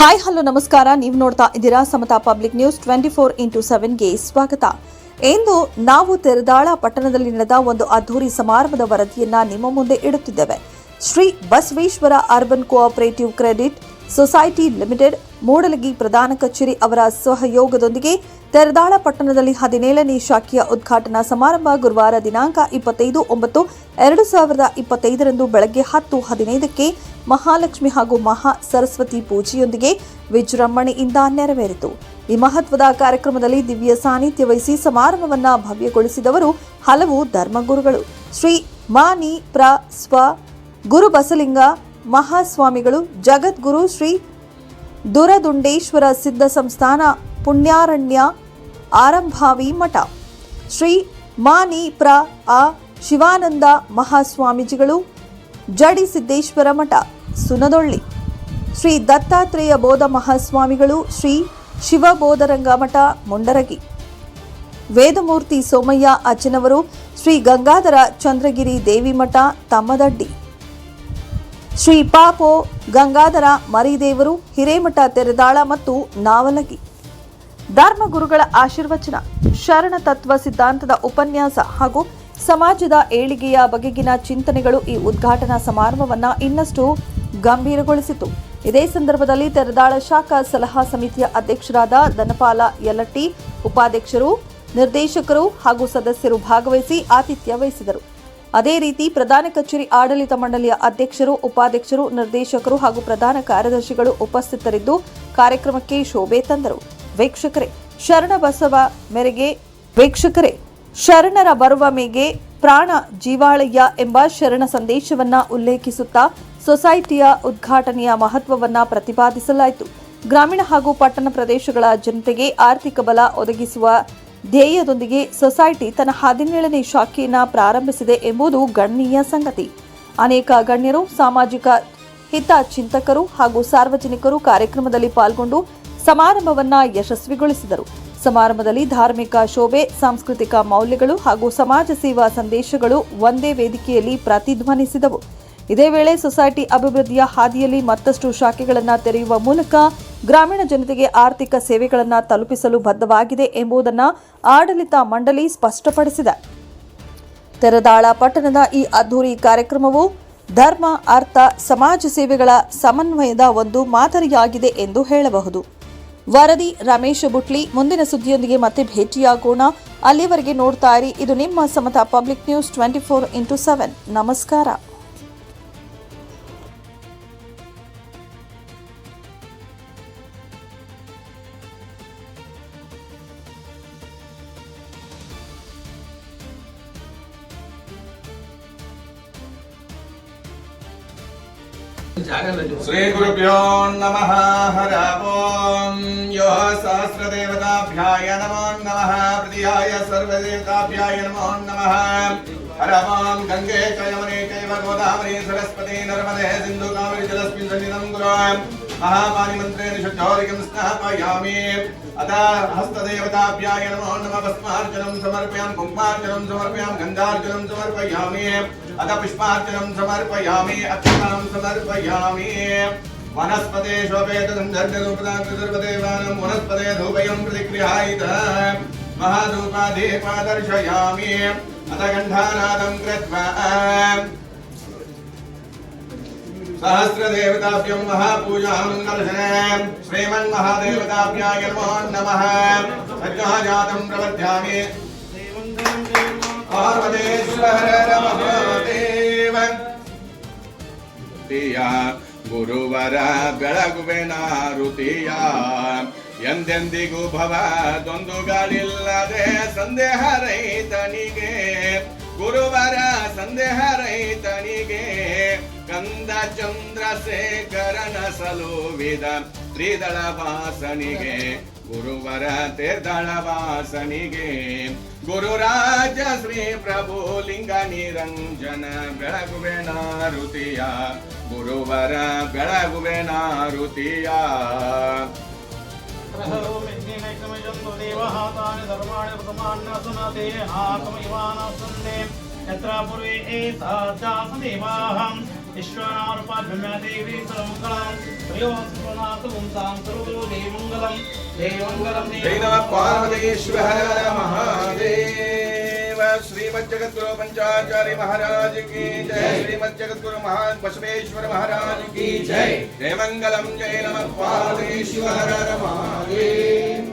Hi hello ನಮಸ್ಕಾರ. ನೀವು ನೋಡ್ತಾ ಇದ್ದೀರಾ ಸಮತಾ ಪಬ್ಲಿಕ್ ನ್ಯೂಸ್ 24x7ಗೆ ಸ್ವಾಗತ. ಇಂದು ನಾವು ತೆರದಾಳ ಪಟ್ಟಣದಲ್ಲಿ ನಡೆದ ಒಂದು ಅದ್ಧೂರಿ ಸಮಾರಂಭದ ವರದಿಯನ್ನ ನಿಮ್ಮ ಮುಂದೆ ಇಡುತ್ತಿದ್ದೇವೆ. Shri Basaveshwara urban cooperative credit society limited Mudalagi ಪ್ರಧಾನ ಕಚೇರಿ ಅವರ ಸಹಯೋಗದೊಂದಿಗೆ ತೆರದಾಳ ಪಟ್ಟಣದಲ್ಲಿ 17ನೇ ಶಾಖೆಯ ಉದ್ಘಾಟನಾ ಸಮಾರಂಭ ಗುರುವಾರ ದಿನಾಂಕ 25/9/2025 ಬೆಳಗ್ಗೆ 10:15ಕ್ಕೆ ಮಹಾಲಕ್ಷ್ಮಿ ಹಾಗೂ ಮಹಾ ಸರಸ್ವತಿ ಪೂಜೆಯೊಂದಿಗೆ ವಿಜೃಂಭಣೆಯಿಂದ ನೆರವೇರಿತು. ಈ ಮಹತ್ವದ ಕಾರ್ಯಕ್ರಮದಲ್ಲಿ ದಿವ್ಯ ಸಾನ್ನಿಧ್ಯ ವಹಿಸಿ ಸಮಾರಂಭವನ್ನು ಭವ್ಯಗೊಳಿಸಿದವರು ಹಲವು ಧರ್ಮಗುರುಗಳು. ಶ್ರೀ ಮಾನಿ ಪ್ರ ಸ್ವ ಗುರು ಬಸಲಿಂಗ ಮಹಾಸ್ವಾಮಿಗಳು, ಜಗದ್ಗುರು ಶ್ರೀ ದುರದುಂಡೇಶ್ವರ ಸಿದ್ಧ ಸಂಸ್ಥಾನ ಪುಣ್ಯಾರಣ್ಯ ಆರಂಭಾವಿ ಮಠ, ಶ್ರೀ ಮಾನಿ ಪ್ರ ಆ ಶಿವಾನಂದ ಮಹಾಸ್ವಾಮೀಜಿಗಳು, ಜಡಿ ಸಿದ್ದೇಶ್ವರ ಮಠ ಸುನದೊಳ್ಳಿ, ಶ್ರೀ ದತ್ತಾತ್ರೇಯ ಬೋಧ ಮಹಾಸ್ವಾಮಿಗಳು, ಶ್ರೀ ಶಿವಬೋಧರಂಗ ಮಠ ಮುಂಡರಗಿ, ವೇದಮೂರ್ತಿ ಸೋಮಯ್ಯ ಅಜ್ಜನವರು, ಶ್ರೀ ಗಂಗಾಧರ ಚಂದ್ರಗಿರಿ ದೇವಿ ಮಠ ತಮ್ಮದಡ್ಡಿ, ಶ್ರೀ ಪಾಪೋ ಗಂಗಾಧರ ಮರಿದೇವರು ಹಿರೇಮಠ ತೆರೆದಾಳ ಮತ್ತು ನಾವಲಗಿ. ಧರ್ಮಗುರುಗಳ ಆಶೀರ್ವಚನ, ಶರಣ ತತ್ವ ಸಿದ್ಧಾಂತದ ಉಪನ್ಯಾಸ ಹಾಗೂ ಸಮಾಜದ ಏಳಿಗೆಯ ಬಗೆಗಿನ ಚಿಂತನೆಗಳು ಈ ಉದ್ಘಾಟನಾ ಸಮಾರಂಭವನ್ನು ಇನ್ನಷ್ಟು ಗಂಭೀರಗೊಳಿಸಿತು. ಇದೇ ಸಂದರ್ಭದಲ್ಲಿ ತೆರದಾಳ ಶಾಖಾ ಸಲಹಾ ಸಮಿತಿಯ ಅಧ್ಯಕ್ಷರಾದ ಧನಪಾಲ ಯಲಟ್ಟಿ, ಉಪಾಧ್ಯಕ್ಷರು, ನಿರ್ದೇಶಕರು ಹಾಗೂ ಸದಸ್ಯರು ಭಾಗವಹಿಸಿ ಆತಿಥ್ಯ ವಹಿಸಿದರು. ಅದೇ ರೀತಿ ಪ್ರಧಾನ ಕಚೇರಿ ಆಡಳಿತ ಮಂಡಳಿಯ ಅಧ್ಯಕ್ಷರು, ಉಪಾಧ್ಯಕ್ಷರು, ನಿರ್ದೇಶಕರು ಹಾಗೂ ಪ್ರಧಾನ ಕಾರ್ಯದರ್ಶಿಗಳು ಉಪಸ್ಥಿತರಿದ್ದು ಕಾರ್ಯಕ್ರಮಕ್ಕೆ ಶೋಭೆ ತಂದರು. ಶರಣರ ಬರುವ ಮೇಗೆ ಪ್ರಾಣ ಜೀವಾಳಯ್ಯ ಎಂಬ ಶರಣ ಸಂದೇಶವನ್ನ ಉಲ್ಲೇಖಿಸುತ್ತಾ ಸೊಸೈಟಿಯ ಉದ್ಘಾಟನೆಯ ಮಹತ್ವವನ್ನ ಪ್ರತಿಪಾದಿಸಲಾಯಿತು. ಗ್ರಾಮೀಣ ಹಾಗೂ ಪಟ್ಟಣ ಪ್ರದೇಶಗಳ ಜನತೆಗೆ ಆರ್ಥಿಕ ಬಲ ಒದಗಿಸುವ ಧ್ಯೇಯದೊಂದಿಗೆ ಸೊಸೈಟಿ ತನ್ನ 17ನೇ ಶಾಖೆಯನ್ನು ಪ್ರಾರಂಭಿಸಿದೆ ಎಂಬುದು ಗಣನೀಯ ಸಂಗತಿ. ಅನೇಕ ಗಣ್ಯರು, ಸಾಮಾಜಿಕ ಹಿತ ಚಿಂತಕರು ಹಾಗೂ ಸಾರ್ವಜನಿಕರು ಕಾರ್ಯಕ್ರಮದಲ್ಲಿ ಪಾಲ್ಗೊಂಡು ಸಮಾರಂಭವನ್ನು ಯಶಸ್ವಿಗೊಳಿಸಿದರು. ಸಮಾರಂಭದಲ್ಲಿ ಧಾರ್ಮಿಕ ಶೋಭೆ, ಸಾಂಸ್ಕೃತಿಕ ಮೌಲ್ಯಗಳು ಹಾಗೂ ಸಮಾಜ ಸೇವಾ ಸಂದೇಶಗಳು ಒಂದೇ ವೇದಿಕೆಯಲ್ಲಿ ಪ್ರತಿಧ್ವನಿಸಿದವು. ಇದೇ ವೇಳೆ ಸೊಸೈಟಿ ಅಭಿವೃದ್ಧಿಯ ಹಾದಿಯಲ್ಲಿ ಮತ್ತಷ್ಟು ಶಾಖೆಗಳನ್ನು ತೆರೆಯುವ ಮೂಲಕ ಗ್ರಾಮೀಣ ಜನತೆಗೆ ಆರ್ಥಿಕ ಸೇವೆಗಳನ್ನು ತಲುಪಿಸಲು ಬದ್ಧವಾಗಿದೆ ಎಂಬುದನ್ನು ಆಡಳಿತ ಮಂಡಳಿ ಸ್ಪಷ್ಟಪಡಿಸಿದೆ. ತೆರದಾಳ ಪಟ್ಟಣದ ಈ ಅದ್ಧೂರಿ ಕಾರ್ಯಕ್ರಮವು ಧರ್ಮ, ಅರ್ಥ, ಸಮಾಜ ಸೇವೆಗಳ ಸಮನ್ವಯದ ಒಂದು ಮಾದರಿಯಾಗಿದೆ ಎಂದು ಹೇಳಬಹುದು. ವರದಿ ರಮೇಶ್ ಬುಟ್ಲಿ. ಮುಂದಿನ ಸುದ್ದಿಯೊಂದಿಗೆ ಮತ್ತೆ ಭೇಟಿಯಾಗೋಣ. ಅಲ್ಲಿಯವರೆಗೆ ನೋಡ್ತಾ ಇರಿ. ಇದು ನಿಮ್ಮ ಸಮತಾ ಪಬ್ಲಿಕ್ ನ್ಯೂಸ್ 24x7. ನಮಸ್ಕಾರ. श्री गुरुभ्यो नमः. हर ओम. यो सहस्रदेवताभ्याय नमो नमः. प्रतिहाय सर्वदेवताभ्याय नमो नमः. हर ओम. गंगे च यमुने चैव गोदावरी सरस्वती नर्मदे सिन्धु कावेरी जलस्मिन् सन्निधं कुरु. महापानि मन्त्रेण शुद्धोदकं स्नापयामि. अतः हस्तदेवताभ्याय नमो नमः. भस्मार्चनं समर्पयामि, कुङ्कुमार्चनं समर्पयामि, गन्धार्चनं समर्पयामि, अतः पुष्पार्चनं समर्पयामि, अक्षतां समर्पयामि. वनस्पते शोभेतगन्धर्वदेवानां वनस्पते धूपयं प्रतिगृहायित महाधूपादीपा दर्शयामि. अतः गन्धानादं कृत्वा सहस्रदेवताभ्यं महापूजां दर्शने. श्रीमन्महादेवताभ्याय नमो नमः. सज्जातं प्रवर्ध्यामि. पार्वतीश्वर महादेव ಗುರುವರ ಬೆಳಗುವೆನ ಋತಿಯ ಎಂದೆಂದಿಗೂ ಭವದೊಂದುಗಳಿಲ್ಲದೆ ಸಂದೇಹ ರೈತನಿಗೆ ಗುರುವರ ಸಂದೇಹ ರೈತನಿಗೆ ಕಂದ ಚಂದ್ರಶೇಖರನ ಸಲುವಿದ ತ್ರಿದಳ ವಾಸನಿಗೆ ಗುರುವರ ತೇರ್ದಳ ವಾಸನಿಗೆ ಗುರುರಾಜ ಶ್ರೀ ಪ್ರಭು ಲಿಂಗ ನಿರಂಜನ ಬೆಳಗುವೆನ ಋತಿಯ ಗುರುವರ ಬೆಳಗುವೆನ ಋತಿಯ यत्र पूर्वे एताजासदेवाः विश्वानारूपाभ्यमेदेवी सर्वमङ्गलं प्रयोस्वनाथं तां सर्वो देवमङ्गलं देवमङ्गलं जय नमः पार्वतीश्वर महादेव। श्रीमज्जगद्गुरु पंचाचार्य महाराज की जय। श्रीमज्जगद्गुरु महान बसवेश्वर महाराज की जय। जय मंगलम जय नमः पार्वतीश्वर महादेव।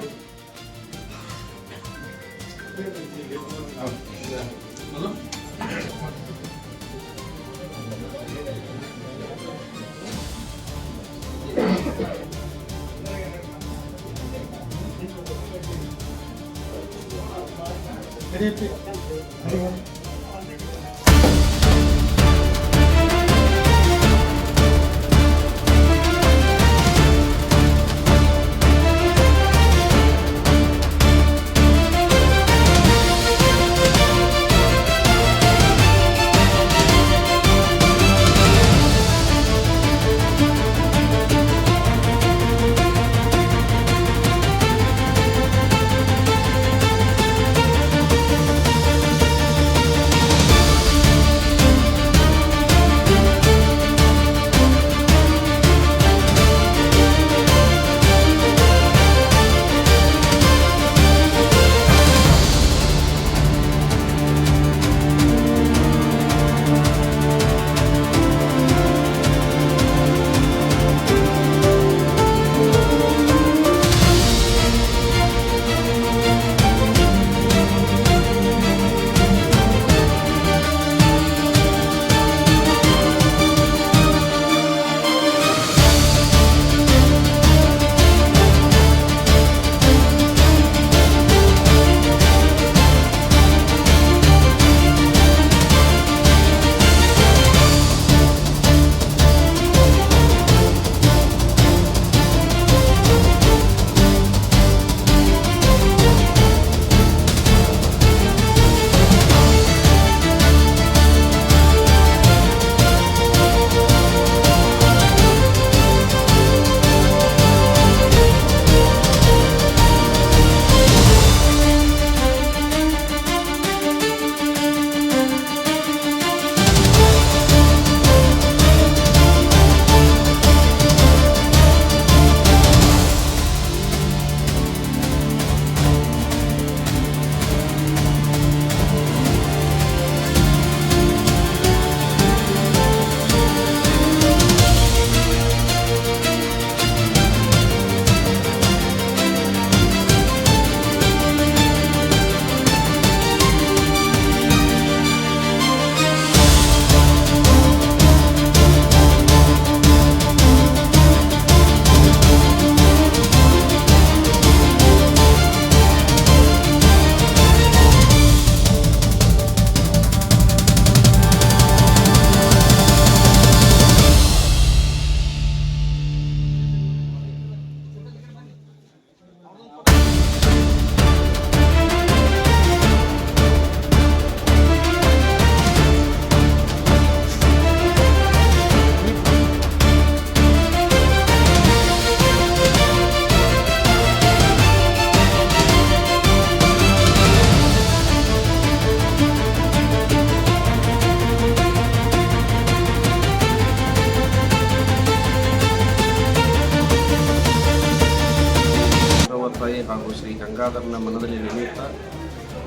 ಹಾಗೂ ಶ್ರೀ ಗಂಗಾಧರನ ಮನದಲ್ಲಿ ನಿಮಿತ್ತ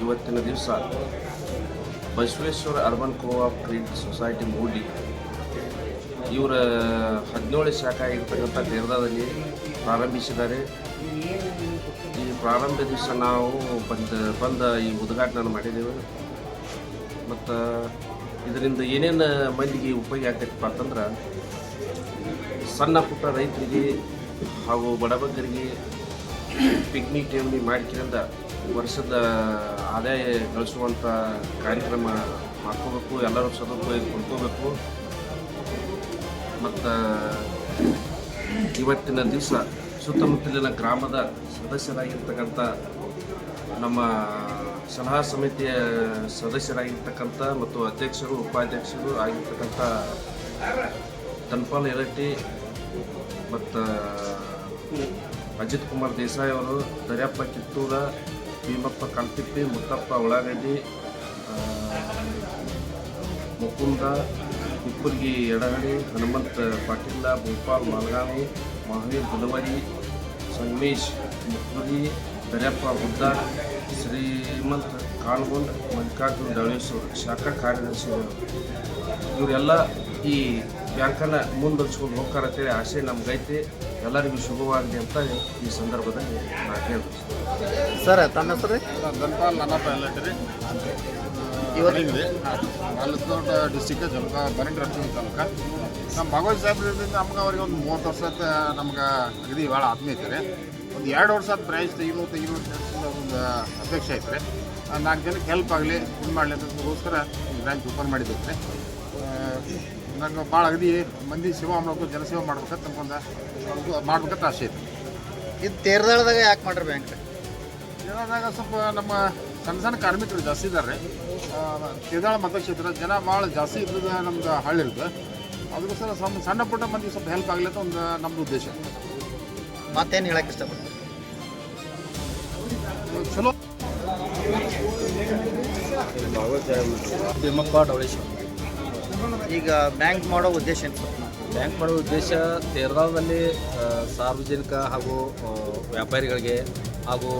ಇವತ್ತಿನ ದಿವಸ Basaveshwara urban coop credit society ಮೂಡಿ ಇವರ 17 ಶಾಖೆ ಆಗಿರ್ತಕ್ಕಂಥ ದೇರದಾದಲ್ಲಿ ಪ್ರಾರಂಭಿಸಿದ್ದಾರೆ. ಈ ಪ್ರಾರಂಭ ದಿವಸ ನಾವು ಬಂದ ಈ ಉದ್ಘಾಟನೆ ಮಾಡಿದ್ದೇವೆ. ಮತ್ತು ಇದರಿಂದ ಏನೇನು ಮಂದಿಗೆ ಉಪಯೋಗ ಆಗ್ತೈತಪ್ಪ ಅಂತಂದ್ರೆ ಸಣ್ಣ ಪುಟ್ಟ ರೈತರಿಗೆ ಹಾಗೂ ಬಡಬಗ್ಗರಿಗೆ ಪಿಕ್ನಿಕ್ ಠೇವಣಿ ಮಾಡಿಕೆಯಿಂದ ವರ್ಷದ ಆದಾಯ ಗಳಿಸುವಂಥ ಕಾರ್ಯಕ್ರಮ ಮಾಡ್ಕೋಬೇಕು, ಎಲ್ಲರೂ ಸದುಪಯೋಗ ಪಡ್ಕೋಬೇಕು. ಮತ್ತು ಇವತ್ತಿನ ದಿವಸ ಸುತ್ತಮುತ್ತಲಿನ ಗ್ರಾಮದ ಸದಸ್ಯರಾಗಿರ್ತಕ್ಕಂಥ ನಮ್ಮ ಸಲಹಾ ಸಮಿತಿಯ ಸದಸ್ಯರಾಗಿರ್ತಕ್ಕಂಥ ಮತ್ತು ಅಧ್ಯಕ್ಷರು ಉಪಾಧ್ಯಕ್ಷರು ಆಗಿರ್ತಕ್ಕಂಥ ತನ್ಪಾಲ್ ಯರಟ್ಟಿ ಮತ್ತು ಅಜಿತ್ ಕುಮಾರ್ ದೇಸಾಯಿ ಅವರು, ದರ್ಯಪ್ಪ ಕಿತ್ತೂರ, ಭೀಮಪ್ಪ ಕಲ್ತಿಪ್ಪಿ, ಮುತ್ತಪ್ಪ ಉಳ್ಳಾಗಡ್ಡಿ, ಮುಕುಂದ, ಕುಪ್ಪರ್ಗಿ ಎಡಹಳ್ಳಿ ಹನುಮಂತ ಪಾಟೀಲ ಭೋಪಾಲ್ ಮಾಲ್ಗಾವಿ ಮಹಾವೀರ್ ಬುಧವಾರಿ ಸಂಗಮೇಶ್ ಮುಕ್ಕುರಿ ದರ್ಯಪ್ಪ ಹುದ್ದ ಶ್ರೀಮಂತ್ ಕಾಲ್ಗೊಂಡ್ ಮಲ್ಲಿಕಾರ್ಜುನ್ ದಳೇಶ್ವರ್ ಶಾಖಾ ಕಾರ್ಯದರ್ಶಿಗಳು ಇವರೆಲ್ಲ ಈ ಬ್ಯಾಂಕನ್ನು ಮುಂದುವರಿಸ್ಕೊಂಡು ಹೋಗ್ತಾರಂತೇಳಿ ಆಸೆ ನಮಗೈತೆ. ಎಲ್ಲರಿಗೂ ಶುಭವಾಗಲಿ ಅಂತ ಈ ಸಂದರ್ಭದಲ್ಲಿ ನಾನು ಹೇಳ್ತೀನಿ. ಸರ್ ತಮ್ಮ ಹೆಸರು ರೀ? ಧನ್ಪಾಲ್ ನನ್ನಪ್ಪ ಎಲ್ಲಟ್ರಿ ಇವತ್ತಿಂಗ್ರಿ ಬಾಲಕೋಟ ಡಿಸ್ಟಿಕ್ ಜಮಕ ಬರಂಗಿ ರಸ್ತೆ ತಾಲೂಕ. ನಮ್ಮ ಭಾಗವತ್ ಸಾಹೇಬ್ರಿಂದ ನಮ್ಗೆ ಅವ್ರಿಗೆ ಒಂದು 30 ವರ್ಷ ನಮ್ಗೆ ಅಗದಿ ಭಾಳ ಆತ್ಮೀಯತೆ ರೀ. ಒಂದು 2 ವರ್ಷ ಬ್ರಾಂಚ್ ತೆಗಿಬೇಕು ಒಂದು ಅಪೇಕ್ಷೆ ಐತೆ ರೀ. 4 ಜನಕ್ಕೆ ಹೆಲ್ಪ್ ಆಗಲಿ ಇದು ಮಾಡಲಿ ಅಂತಗೋಸ್ಕರ ಬ್ರಾಂಚ್ ಓಪನ್ ಮಾಡಿದ್ದೀವಿ ರೀ. ನಂಗೆ ಭಾಳ ಅಗದಿ ಮಂದಿ ಸೇವಾ ಮಾಡಬೇಕು, ಜನಸೇವೆ ಮಾಡ್ಬೇಕಂತ ನಮ್ಗೊಂದು ಮಾಡ್ಬೇಕಂತ ಆಸೆ ಐತೆ. ಇದು ತೇರ್ದಾಳದಾಗ ಯಾಕೆ ಮಾಡ್ರಿ ಬ್ಯಾಂಕ್ ರೀ? ಇದ್ರಾಗ ಸ್ವಲ್ಪ ನಮ್ಮ ಸಣ್ಣ ಸಣ್ಣ ಕಾರ್ಮಿಕರು ಜಾಸ್ತಿ ಇದ್ದಾರೆ ರೀ. ತೇದಾಳ ಮತಕ್ಷೇತ್ರ ಜನ ಭಾಳ ಜಾಸ್ತಿ ಇದ್ದದ ನಮ್ದು ಹಳ್ಳಿರ್ದು. ಅದಕ್ಕೋಸ್ಕರ ಸಣ್ಣ ಪುಟ್ಟ ಮಂದಿಗೆ ಸ್ವಲ್ಪ ಹೆಲ್ಪ್ ಆಗಲಿ ಅಂತ ಒಂದು ನಮ್ಮದು ಉದ್ದೇಶ. ಮತ್ತೇನು ಹೇಳಕ್ಕೆ ಇಷ್ಟಪಡ್ತೀರಿ? ಚಲೋ ತಿಮ್ಮಪ್ಪ ಡವಳೇಶ್ವರ. ಈಗ ಬ್ಯಾಂಕ್ ಮಾಡೋ ಉದ್ದೇಶ ಏನು ಸರ್? ಬ್ಯಾಂಕ್ ಮಾಡೋ ಉದ್ದೇಶ ತೇರದಾಳದಲ್ಲಿ ಸಾರ್ವಜನಿಕ ಹಾಗೂ ವ್ಯಾಪಾರಿಗಳಿಗೆ ಹಾಗೂ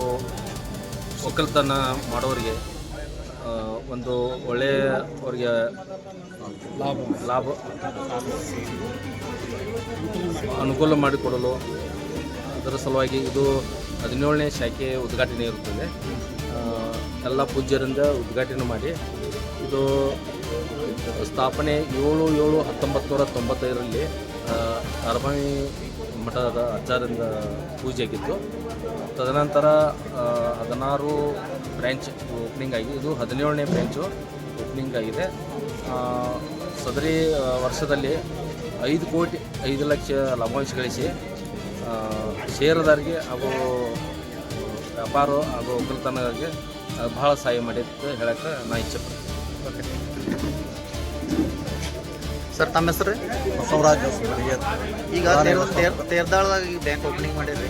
ಒಕ್ಕಲ್ತನ ಮಾಡೋರಿಗೆ ಒಂದು ಒಳ್ಳೆಯ ಅವರಿಗೆ ಲಾಭ ಅನುಕೂಲ ಮಾಡಿಕೊಡಲು ಅದರ ಸಲುವಾಗಿ ಇದು 17ನೇ ಶಾಖೆ ಉದ್ಘಾಟನೆ ಇರುತ್ತದೆ. ಎಲ್ಲ ಪೂಜ್ಯರಿಂದ ಉದ್ಘಾಟನೆ ಮಾಡಿ ಇದು ಸ್ಥಾಪನೆ 7/7/1995ರಲ್ಲಿ ಅರಬಾವಿ ಮಠದ ಆಚಾರ್ಯರಿಂದ ಪೂಜೆ ಆಗಿತ್ತು. ತದನಂತರ 16 ಬ್ರ್ಯಾಂಚ್ ಓಪನಿಂಗ್ ಆಗಿ ಇದು 17ನೇ ಬ್ರ್ಯಾಂಚು ಓಪನಿಂಗ್ ಆಗಿದೆ. ಸದರಿ ವರ್ಷದಲ್ಲಿ 5 ಕೋಟಿ 5 ಲಕ್ಷ ಲಾಭಾಂಶ ಗಳಿಸಿ ಷೇರುದಾರರಿಗೆ ಹಾಗೂ ವ್ಯಾಪಾರ ಹಾಗೂ ಒಕ್ಕಲ್ತನಗಳಿಗೆ ಬಹಳ ಸಹಾಯ ಮಾಡಿ ಅಂತ ಹೇಳಕ್ಕೆ ನಾನು ಇಚ್ಛೆಪಡ್ತೀನಿ. ಸರ್ ತಮ್ಮ ಹೆಸರು ರೀ? ಬಸವರಾಜ್. ಈಗ ತೇರ್ದಾಳದಾಗ ಈಗ ಬ್ಯಾಂಕ್ ಓಪನಿಂಗ್ ಮಾಡಿರಿ.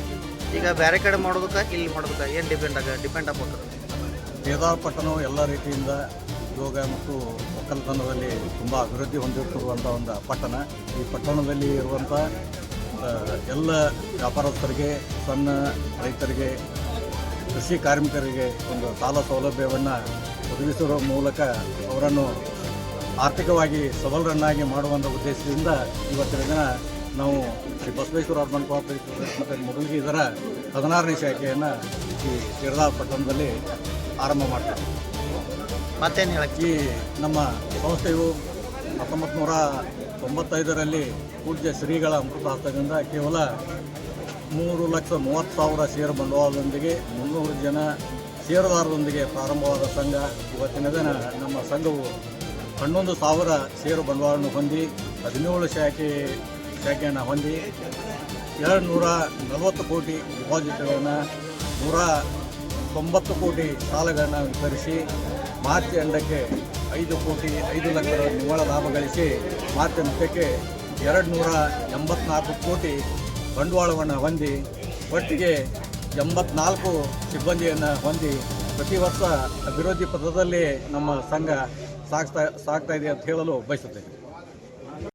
ಈಗ ಬೇರೆ ಕಡೆ ಮಾಡೋದಕ್ಕೆ ಇಲ್ಲಿ ಮಾಡೋದಕ್ಕೆ ಏನು ಡಿಪೆಂಡ್ ಆಗ್ಬೋದು? ತೇರದಾಳ ಪಟ್ಟಣವು ಎಲ್ಲ ರೀತಿಯಿಂದ ಉದ್ಯೋಗ ಮತ್ತು ಒಕ್ಕಲ್ತನದಲ್ಲಿ ತುಂಬ ಅಭಿವೃದ್ಧಿ ಹೊಂದಿರುತ್ತಿರುವಂಥ ಒಂದು ಪಟ್ಟಣ. ಈ ಪಟ್ಟಣದಲ್ಲಿ ಇರುವಂಥ ಎಲ್ಲ ವ್ಯಾಪಾರಸ್ಥರಿಗೆ, ಸಣ್ಣ ರೈತರಿಗೆ, ಕೃಷಿ ಕಾರ್ಮಿಕರಿಗೆ ಒಂದು ಸಾಲ ಸೌಲಭ್ಯವನ್ನು ಒದಗಿಸುವ ಮೂಲಕ ಅವರನ್ನು ಆರ್ಥಿಕವಾಗಿ ಸಬಲರನ್ನಾಗಿ ಮಾಡುವಂಥ ಉದ್ದೇಶದಿಂದ ಇವತ್ತಿನ ದಿನ ನಾವು ಶ್ರೀ ಬಸವೇಶ್ವರ ಅರ್ಬನ್ ಕೋಆಪರೇಟಿವ್ ಮತ್ತು ಮುಡಲ್ಗಿ ಇದರ 16ನೇ ಶಾಖೆಯನ್ನು ಈ ತೇರದಾಳ ಪಟ್ಟಣದಲ್ಲಿ ಆರಂಭ ಮಾಡ್ತಾರೆ. ಮತ್ತೇನು ಹೇಳಕ್ಕೆ? ಈ ನಮ್ಮ ಸಂಸ್ಥೆಯು 1995ರಲ್ಲಿ ಪೂಜ್ಯ ಶ್ರೀಗಳ ಅಮೃತಾಸ್ತದಿಂದ ಕೇವಲ 3,30,000 ಷೇರು ಬಂಡವಾಳದೊಂದಿಗೆ 300 ಜನ ಷೇರುದಾರರೊಂದಿಗೆ ಪ್ರಾರಂಭವಾದ ಸಂಘ. ಇವತ್ತಿನ ದಿನ ನಮ್ಮ ಸಂಘವು 11,000 ಷೇರು ಬಂಡವಾಳವನ್ನು ಹೊಂದಿ 17 ಶಾಖೆಯನ್ನು ಹೊಂದಿ 240 ಕೋಟಿ ಡಿಪಾಸಿಟ್ಗಳನ್ನು 190 ಕೋಟಿ ಸಾಲಗಳನ್ನು ವಿತರಿಸಿ ಮಾರ್ಚ್ ಎಂಡಕ್ಕೆ 5 ಕೋಟಿ 5 ಲಕ್ಷ ನಿವ್ವಳ ಲಾಭ ಗಳಿಸಿ ಮಾರ್ಚ್ ಅಂತ್ಯಕ್ಕೆ 284 ಕೋಟಿ ಬಂಡವಾಳವನ್ನು ಹೊಂದಿ ಒಟ್ಟಿಗೆ 84 ಸಿಬ್ಬಂದಿಯನ್ನು ಹೊಂದಿ ಪ್ರತಿ ವರ್ಷ ಅಭಿವೃದ್ಧಿ ಪಥದಲ್ಲಿ ನಮ್ಮ ಸಂಘ ಸಾಗ್ತಾ ಇದೆ ಅಂತ ಹೇಳಲು ಬಯಸುತ್ತೇನೆ.